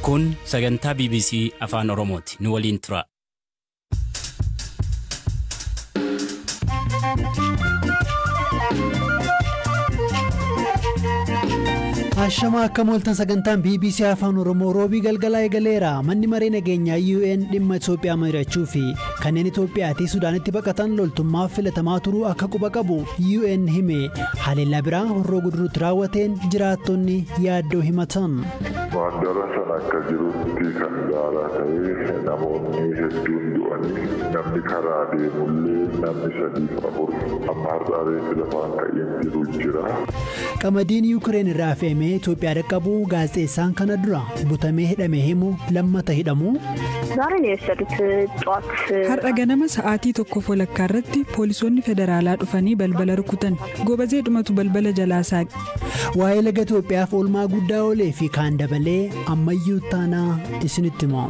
Kun sagantaa BBC Afaan Oromooti. Nu waliin tura. Ashama akka mooltan sagantaan BBC Afaan Oromoo roobii galgalaa eegaleera. Manni maree nageenyaa UN dhimma Itoophiyaa mari'achuu fi kanneen Itoophiyaatii Sudaanitti baqatan loltummaaf filatamaa turuu akka quba qabu UN hime. Haleellaa biraa Horroo Guduruutti raawwateen jiraattonni yaaddoo himatan. Waandara sana akka jirutti kan gaaraa ta'ee namoonni hedduun du'anii namni karaa deemullee namni 3-4 amma har'aareetti lafaan ka'een jiru jira. Qamadiin Yuukireen irraa fe'amee Itoophiyaa dhaqqabu gaazexeessaan kana dura butamee hidhamee himu lammata hidhamu. Har'a ganama sa'aatii 1:00 irratti poolisoonni federaalaa dhufanii balbala rukutan. Gobazee dhumatu balbala jalaa saaqe. Waa'ee laga Itoophiyaaf oolmaa guddaa oolee fi kaan dabalee ammayyuu taanaa isinitti himu.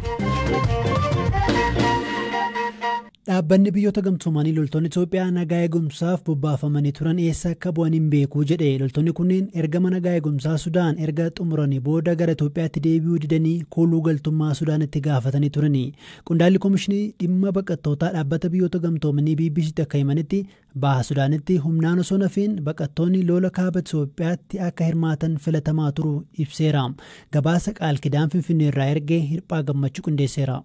Dhaabbanni biyyoota gamtoomanii loltoonni Itoophiyaa nagaa eegumsaaf bobbaafamanii turan eessa akka bu'an hin beeku jedhe. Loltoonni kunneen ergama nagaa eegumsaa Sudaan erga xumuranii booda gara Itoophiyaatti deebi'uu didanii kooluu galtummaa Sudaanitti gaafatanii turani. Qondaalli Koomishinii dhimma baqattootaa dhaabbata biyyoota gamtoomanii BBC'tti akka himanitti baha Sudaanitti humnaan osoo nafiin baqattoonni lola kaaba Itoophiyaatti akka hirmaatan filatamaa turuu ibseera. Gabaasa Qaalkidaan Finfinnee irraa ergee Hirphaa Gammachuu qindeesseera.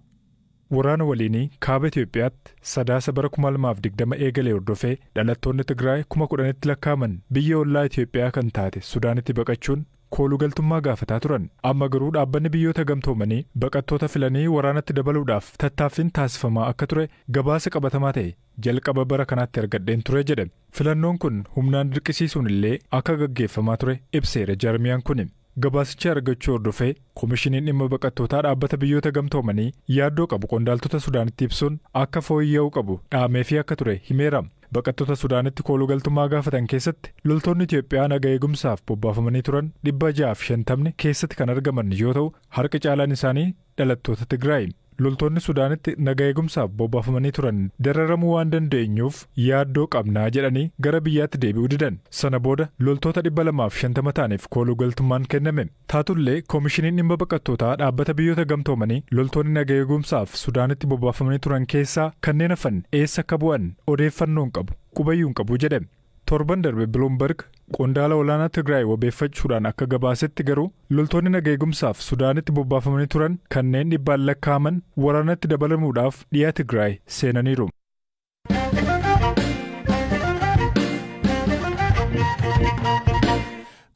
Waraana waliinii kaaba Itoophiyaatti sadaasa bara 2020 eegalee hordofee dhalattoonni Tigraay 10,000tti lakkaaman biyya ollaa Itoophiyaa kan taate Sudaanitti baqachuun kooluu galtummaa gaafataa turan. Amma garuu dhaabbanni biyyoota gamtoomanii baqattoota filanii waraanatti dabaluudhaaf tattaaffiin taasifamaa akka ture gabaasa qabatamaa ta'e jalqaba bara kanaatti argadheen ture jedhe. Filannoon kun humnaan dirqisiisuun illee akka gaggeeffamaa ture ibseera Jarmiyaan kun. Gabaasicha argachuu hordofee koomishiniin dhimma baqattootaa dhaabbata biyyoota gamtoomanii yaaddoo qabu qondaaltota Sudaanitti ibsuun akka fooyya'uu qabu dhaamee fi akka ture himeera. Baqattoota Sudaanitti kooluu galtummaa gaafatan keessatti loltoonni Itoophiyaa nagaa eegumsaaf bobbaafamanii turan 650 keessatti kan argaman yoo ta'u harka caalaan isaanii dhalattoota Tigraay. Loltoonni Sudaanitti nagaa eegumsaaf bobbaafamanii turan dararamuu waan dandeenyuuf yaaddoo qabnaa jedhanii gara biyyaatti deebi'uu didan. Sana booda loltoota 250 ta'aniif kooluu galtummaan kenname. Taatullee koomishiniin dhimma baqattootaa dhaabbata biyyoota gamtoomanii loltoonni nagaa eegumsaaf Sudaanitti bobbaafamanii turan keessaa kanneen hafan eessa akka bu'an odeeffannoon qabu qubayyuun qabu jedhe. Torban darbe Bloomberg qondaala olaanaa Tigraay wabeeffachuudhaan akka gabaasetti garuu loltoonni nagaa eegumsaaf Sudaanitti bobbaafamanii turan kanneen 100 lakkaaman waraanatti dabalamuudhaaf dhiyaa Tigraay seenaniiru.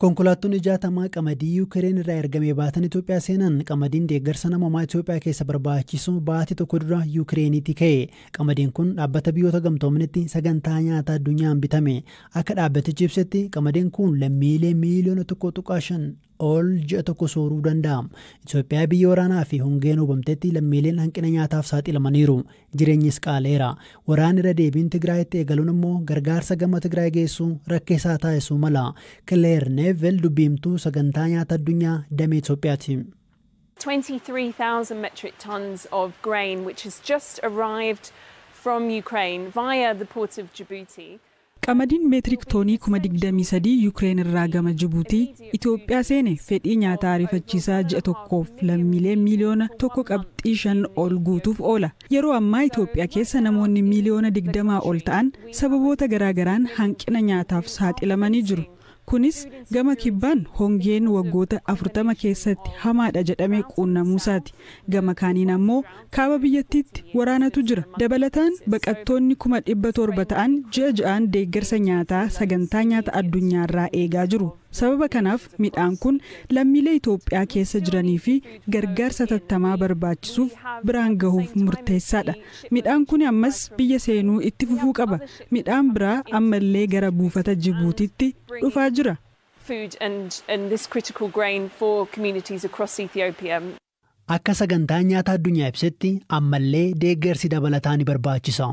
Konkolaattonni 60 qamadii Yuukireen irraa ergamee baatan Itoophiyaa seenan. Qamadiin deeggarsa namoomaa Itoophiyaa keessa barbaachisu baatii tokko dura Yuukireenitti ka'e. Qamadiin kun dhaabbata biyyoota gamtoomanitti sagantaa nyaataa addunyaan bitame. Akka dhaabbatichi ibsetti qamadiin kun lammiilee miliyoona 1.5 ol ji'a tokko sooruu danda'a. Itoophiyaa biyya waraanaa fi hongeen hubamtetti lammiileen hanqina nyaataaf saaxilamaniiru. Jireenyis qaaleera. Waraanni irra deebiin Tigraayitti eegaluun immoo gargaarsa gama Tigraay geessuu rakkisaa taasisuu mala. Kileer Nevel dubbiimtuu sagantaa nyaata addunyaa damee Itoophiyaati. 23,000 metric tons of grain which has just arrived from Ukraine via the port of Djibouti. Qamadiin meetirik toonii 23,000 Yuukireen irraa gama Jibuutii Itoophiyaa seene fedhii nyaataa ariifachiisaa ji'a tokkoof lammiilee miliyoona 1.5 ol guutuuf oola. Yeroo ammaa Itoophiyaa keessa namoonni miliyoona 20 ol ta'an sababoota garaagaraan hanqina nyaataaf saaxilamanii jiru. Kunis gama kibbaan hongeen waggoota 40 keessatti hamaadha jedhamee quunnamuusaati. Gama kaaniin ammoo kaaba biyyattiitti waraanatu jira. Dabalataan baqattoonni 700 ta'an ji'a ja'aan deeggarsa nyaataa sagantaa nyaata addunyaarraa eegaa jiru. Sababa kanaaf midhaan kun lammiilee Itoophiyaa keessa jiranii fi gargaarsa tattamaa barbaachisuuf biraan gahuuf murteessaadha. Midhaan kun ammas biyya seenuu itti fufuu qaba. Midhaan biraa ammallee gara buufata Jibuutiitti dhufaa jira. Akka sagantaa nyaata addunyaa ibsetti ammallee deeggarsi dabalataa ni barbaachisa.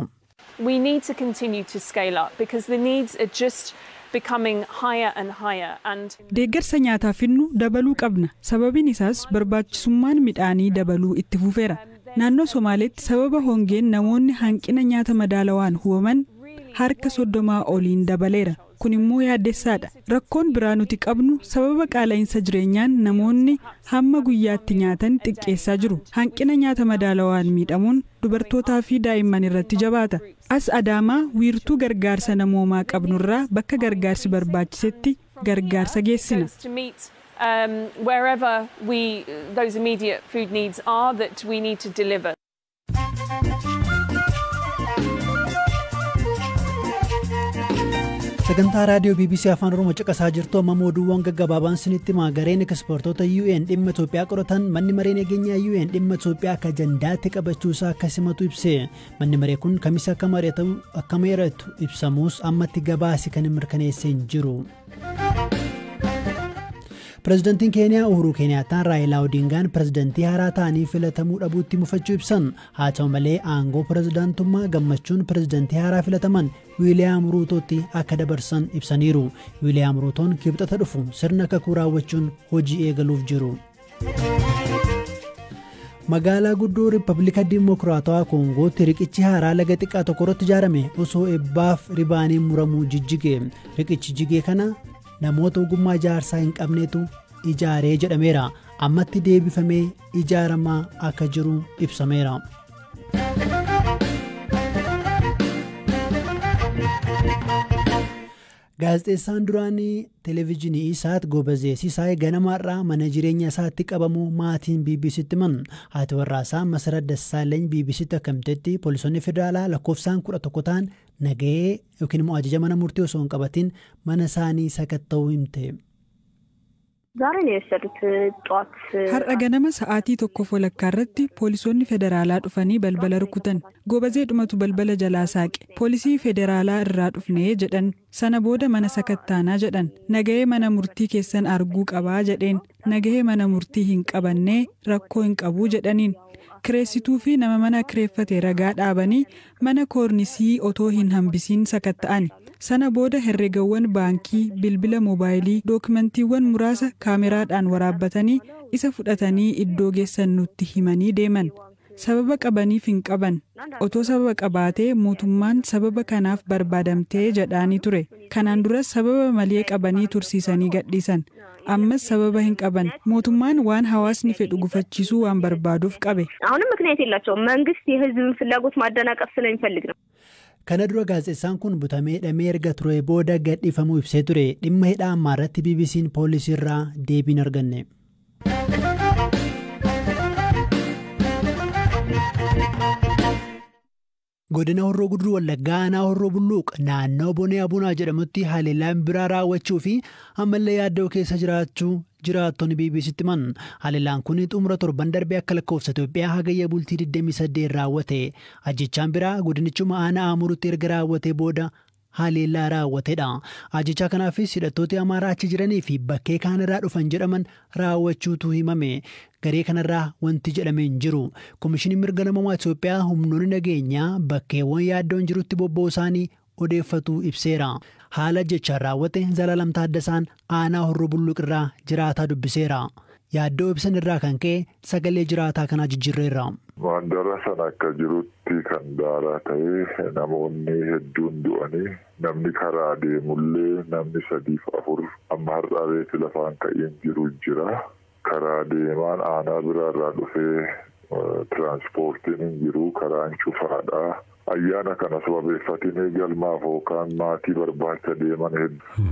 We need to continue to scale up because the needs are just becoming higher and higher and deeggarsa nyaataa finnu dabaluu qabna. Sababiin isaas barbaachisummaan midhaanii dabaluu itti fufeera. Naannoo Somaaleetti sababa hongeen namoonni hanqina nyaata madaalawaan hubaman harka 30 oliin dabaleera. kun immoo yaaddessaadha. Rakkoon biraa nuti qabnu sababa qaala'insa jireenyaan namoonni hamma guyyaatti nyaatan xiqqeessaa jiru. Hanqina nyaata madaalawaan miidhamuun dubartootaa fi daa'imman irratti jabaata. As Adaamaa wiirtuu gargaarsa namoomaa qabnurraa bakka gargaarsi barbaachisetti gargaarsa geessina. Wherever those immediate food needs are that we need to deliver. Sagantaa raadiyoo BBC Afaan Oromoo caqasaa jirtu amma oduuwwan gaggabaabaan sinitti gareen ekspertoota UN dhimma Itoophiyaa qoratan manni maree nageenyaa UN dhimma Itoophiyaa akka ajandaatti qabachuusaa akka simatu ibse. Manni maree kun kamisa akka mari'atu ibsamuus ammatti gabaasi kan mirkaneessee hin jiru. Pireezidantiin Keeniyaa Uhuru Keeniyaataan Raayilaa Odingaan pireezidantii haaraa ta'anii filatamuu dhabuutti mufachuu ibsan. Haa ta'u malee aangoo pireezidantummaa gammachuun pireezidantii haaraa filataman Wiiliyaam Ruutootti akka dabarsan ibsaniiru. Wiiliyaam Ruutoon kibxata dhufu sirna kakuu raawwachuun hojii eegaluuf jiru. Magaalaa guddoo Riippaabilika Dimokiraatawaa Koongootti riqichi haaraa laga xiqqaa tokko irratti ijaarame osoo eebbaaf ribaaniin muramuu jijjige. Riqichi jigee kana namoota ogummaa ijaarsaa hin qabneetu ijaaree jedhameera. Ammatti deebifamee ijaaramaa akka jiru ibsameera. Gaazexeessaan duraanii televezyiinii Isaat Gobazee Sisaay ganamaarraa mana jireenya isaatti qabamu maatiin BBC'tti himan. Haati warraasaa Masarat Dassaalany BBC'tti akkamtetti poolisoonni federaalaa lakkoofsaan 11 ta'an nagahee yookiin immoo ajaja mana murtii osoo hin qabatin mana isaanii sakatta'uu himte. Har'a ganama sa'aatii 1:00 irratti poolisoonni federaalaa dhufanii balbala rukutan. Gobazee dhumatu balbala jalaa saaqe. Poolisii federaalaa irraa dhufnee jedhan. Sana booda mana sakattaanaa jedhan. Nagahee mana murtii keessan arguu qabaa jedheen. Nagahee mana murtii hin qabannee rakkoo hin qabuu jedhaniin. Kireessituu fi nama mana kireeffate ragaa dhaabanii mana koornisii otoo hin hambisiin sakatta'ani. Sana booda herregawwan baankii, bilbila moobaayilii, dookumantiiwwan muraasa kaameraadhaan waraabbatanii isa fudhatanii iddoo geessan nutti himanii deeman. Sababa qabaniif hin qaban. Otoo sababa qabaatee mootummaan sababa kanaaf barbaadamtee jedhaanii ture. Kanaan duras sababa malee qabanii tursiisanii gadhiisan. Ammas sababa hin qaban. Mootummaan waan hawaasni fedhu gufachiisuu waan barbaaduuf qabe. አሁንም ምክንያት የላቸውም መንግስት የህዝብን ፍላጎት ማደናቀፍ ስለሚፈልግ ነው. Kana dura gaazexeessaan kun butamee hidhamee erga ture booda gadhiifamuu ibsee ture. Dhimma hidhaa ammaa irratti BBC'n poolisii irraa deebii hin arganne. Godina Horroo Guduruu Wallaggaa aanaa Horroo Bulluuq naannoo Bonee Abunaa jedhamutti haleellaan biraa raawwachuu fi ammallee yaaddoo keessa jiraachuu jiraattonni BBC'tti himan. Haleellaan kun xumura torban darbee akka lakkoofsa Itoophiyaa hagayya bultii 28 raawwate. Ajjechaan biraa godinichuma aanaa Amurutti erga raawwatee booda haleellaa raawwatedha. Ajjechaa kanaafis hidhattooti Amaaraa achi jiranii fi bakkee kaanirraa dhufan jedhaman raawwachuutu himame. Garee kanarraa wanti jedhame hin jiru. Komishinii mirga namummaa Itoophiyaa humnoonni nageenyaa bakkeewwan yaaddoon jirutti bobba'uu isaanii odeeffatu ibseera. Haala ajjechaan raawwate Zalaalam Taaddasaan aanaa Horroo Bulluuq irraa jiraataa dubbiseera. Yaaddoo ibsan irraa kan ka'e sagalee jiraataa kanaa jijjiirreerra. Mandara sana akka jirutti kan daaraa ta'ee namoonni hedduun du'anii namni karaa deemullee namni 3-4 amma har'aa reefi lafaan ka'een jiru jira. Karaa deemaan aanaa biraarraa dhufee tiraanspoortiin hin jiru karaan cufaadha. Ayyaana kana sababeeffatanii galmaaf yookaan maatii barbaacha deeman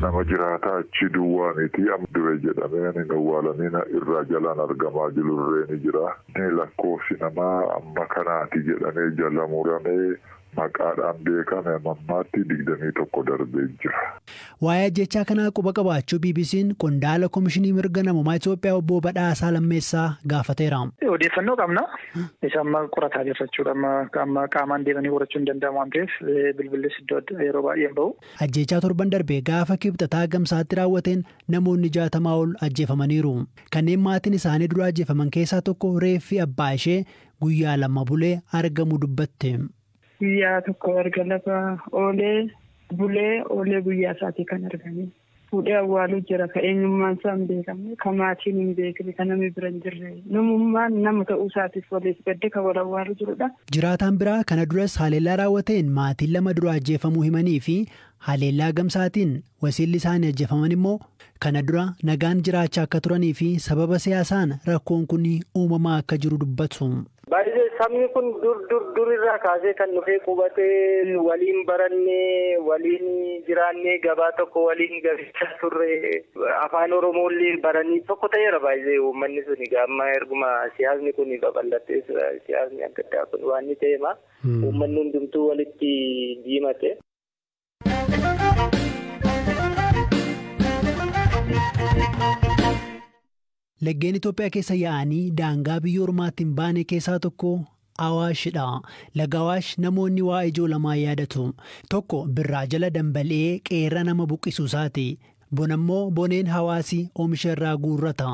nama jiraataa achi duwwaa miti du'e jedhamee hin awwaalamiin irraa jalaan argamaa jirurree ni jira. Lakkoofsi namaa amma kanaati jedhamee jala muramee maqaadhaan beekame mammaatti 21 darbee jira. Waa'ee ajjechaa kanaa quba qabaachuu BBC'n qondaala komishinii mirga namummaa Itoophiyaa obbo Badhaasaa Lammeessaa gaafateera. Odeeffannoo qabna. Isa amma qorataa jirrachuudha. Amma qaamaan deemanii qorachuu hin danda'amu waan ta'eef bilbillis iddoo yeroo baay'ee bahu. Ajjechaa torban darbee gaafa kibxataa gamsaatti raawwateen namoonni 60 ol ajjeefamaniiru. Kanneen maatiin isaanii dura ajjeefaman keessaa tokko reeffi abbaa ishee guyyaa 2 bulee argamu dubbatte. Guyyaa tokko erga lafa oolee bulee guyyaa isaatii kan argame. fuudhee awwaaluu jira ka eenyummaan isaa hin beekamne ka maatiin hin beekne ka namni bira hin jirre namummaan nama ta'uu isaatiif waliif gadde ka wal awwaaluu jirudha. Jiraataan biraa kana duras haleellaa raawwateen maatiin lama dura ajjeefamuu himanii fi haleellaa gamsaatiin wasiilli isaanii ajjeefaman immoo kana dura nagaan jiraachaa akka turanii fi sababa siyaasaan rakkoon kun uumamaa akka jiru dubbatu. Baay'ee sabni kun dur irraa kaasee kan dhufee qubatee waliin barannee waliin jiraannee gabaa tokko waliin gabachaa turre afaan Oromoolee baranii tokko ta'eera baay'ee uummanni sun amma erguma siyaasni kun babal'atee siyaasni adda addaa kun waan ni ta'eema uummanni hundumtuu walitti diimate. Laggeen Itoophiyaa keessa yaa'anii daangaa biyya ormaatti hin baane keessaa tokko Awaashidha. Laga Awaash namoonni waa ijoo lamaa yaadatu. Tokko birraa jala dambalee qeerra nama buqqisuu isaati. Bonammoo boneen hawaasii oomisha irraa guurrata.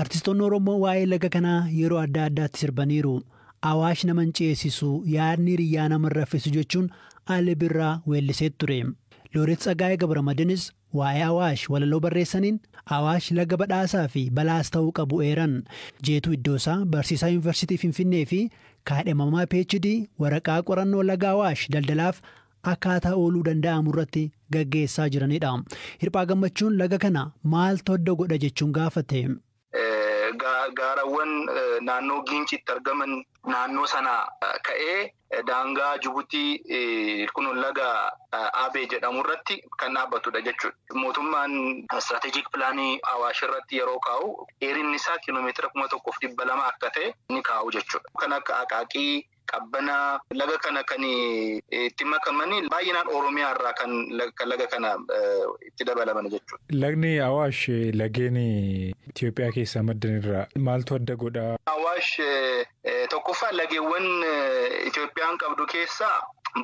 Artistoonni Oromoo waa'ee laga kanaa yeroo adda addaatti sirbaniiru. Awaash nama hin ceesisu yaadni riyyaa nama raffisu jechuun Ali Birraa weellisee ture. Looreet Tsagaayee Gabramadiinis waa'ee Awaash walaloo barreessaniin Awaash laga badhaasaa fi balaas ta'uu qabu eeran. Jeetuu Iddoosaa barsiisaa yuunivarsiitii Finfinnee fi kaadhimamaa PhD waraqaa qorannoo laga Awaash daldalaaf akkaataa ooluu danda'amu irratti gaggeessaa jiranidha. Hirphaa Gammachuun laga kana maaltu adda godha jechuun gaafate. Gaarawwan naannoo Giincitti argaman naannoo sana ka'ee daangaa Jibuutii kun laga Abee jedhamu irratti kan dhaabbatudha jechuudha. Mootummaan istiraatejik pilaanii Awaash irratti yeroo kaa'u dheerinni isaa kiiloomeetira 1,200 akka ta'e ni kaa'u jechuudha. Kan akka Aqaaqii Qabbanaa laga kana kan itti makamanii baay'inaan Oromiyaa irraa kan laga kana itti dabalaman jechuudha. Lagni Awaash lageen Itoophiyaa keessaa maddan irraa maaltu adda godha? Awaash tokkoffaa lageewwan Itoophiyaan qabdu keessaa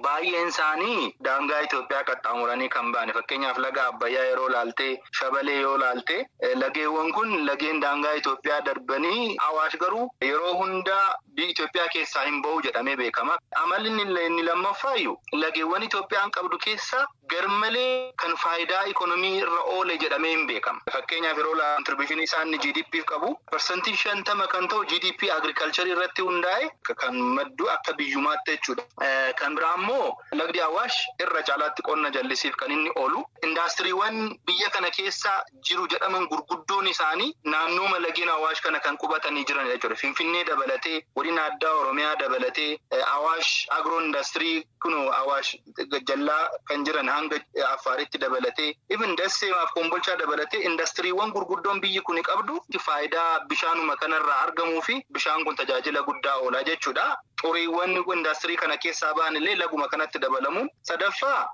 baay'een isaanii daangaa Itoophiyaa qaxxaamuranii kan ba'an. Fakkeenyaaf laga Abbayyaa yeroo laaltee Shabalee yoo laaltee lageewwan kun lageen daangaa Itoophiyaa darbanii Awaash garuu yeroo hundaa biyya Itoophiyaa keessaa hin ba'u jedhamee beekama. Amalli inni lammaffaayyuu lageewwan Itoophiyaan qabdu keessaa garmalee kan faayidaa ikonomii irra oole jedhamee hin beekama. Fakkeenyaaf yeroo kontribuushinii isaan GDP qabu parsantii 50 kan ta'u GDP agriculture irratti hundaa'e kan maddu akka biyyumaatti jechuudha. Kan biraa immoo lagdi Awaash irra caalaatti qonna jallisiif kan inni oolu indaastiriiwwan biyya kana keessa jiru jedhaman gurguddoon isaanii naannoo lageen Awaash kana kan qubatanii jiran jechuudha. Finfinnee dabalatee godina addaa Oromiyaa dabalatee Awaash agro indaastirii kun Awaash jallaa kan jiran hanga Affaaritti dabalatee even Dasseemaaf Kombolchaa dabalatee indaastiriiwwan gurguddoon biyyi kun qabdu faayidaa bishaanuma kanarraa argamuu fi bishaan kun tajaajila guddaa oolaa jechuudha. Xuriiwwan indaastirii kana keessaa ba'an illee laguma kanatti dabalamuun sadaffaa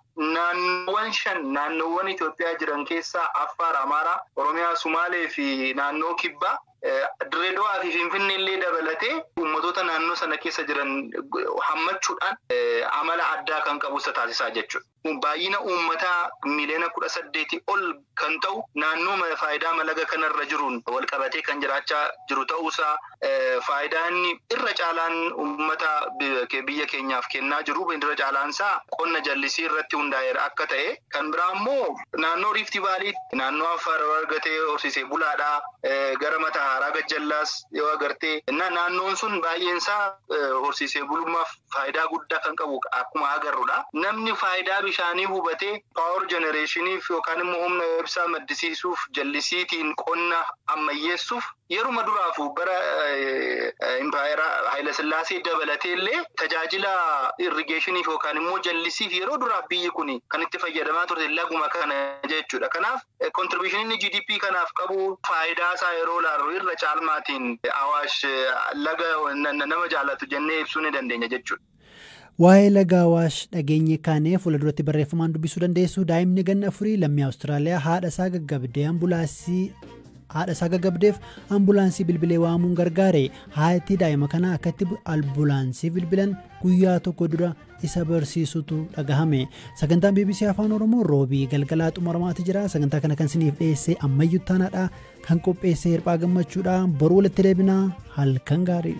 naannoowwan Itoophiyaa jiran keessaa Affaar, Amaaraa, Oromiyaa, Sumaalee fi naannoo Kibbaa Dirreedawaa fi Finfinnee illee dabalatee uummattoota naannoo sana keessa jiran hammachuudhaan amala addaa kan qabu isa taasisaa jechuudha. Baay'ina uummataa miliyoona 18 ol kan ta'u naannoo faayidaa laga kanarra jiruun wal qabatee kan jiraachaa jiru ta'uusaa faayidaan irra caalaan uummata biyya keenyaaf kennaa jiru irra caalaansaa qonna jallisii irratti hundaa'eera akka ta'e kan biraa immoo naannoo Riifti Vaaliitti naannoo Affaar argatee horsiisee bulaadhaa gara mataa haaraa gajjallaas yoo agartee naannoon sun baay'eensaa horsiisee bulummaaf faayidaa guddaa kan qabu akkuma agarrudha. Namni faayidaa bishaanii hubatee paawar jenereeshiniif yookaan immoo humna ibsaa maddisiisuuf jallisiitiin qonna ammayyeessuuf yeruma duraafuu bara Impaayeraa Haayila Sillaasee dabalatee illee tajaajila irrigeeshiniif yookaan immoo jallisiif yeroo duraaf biyyi kun kan itti fayyadamaa turte laguma kana jechuudha. Kanaaf kontribuushiniin GDP kanaaf qabu faayidaa isaa yeroo laallu irra caalmaatiin Awaash laga nama jaalatu jennee ibsuu ni dandeenya jechuudha. Waa'ee laga Awaash dhageenye kaanee fuulduratti barreeffamaan dubbisuu dandeessu. Daa'imni ganna 4 lammii Awustiraaliyaa haadha isaa gaggabdeef ambulaansii bilbilee waamuun gargaare. Haati daa'ima kana akkatti ambulaansii bilbilan guyyaa tokko dura isa barsiisutu dhagahame. Sagantaan BBC Afaan Oromoo roobii galgalaa xumuramaatti jira. Sagantaa kana kan isiniif dhiyeesse ammayyuu taanaadha. Kan qopheesse Hirphaa Gammachuudha. Boruu walitti deebinaa halkan gaarii.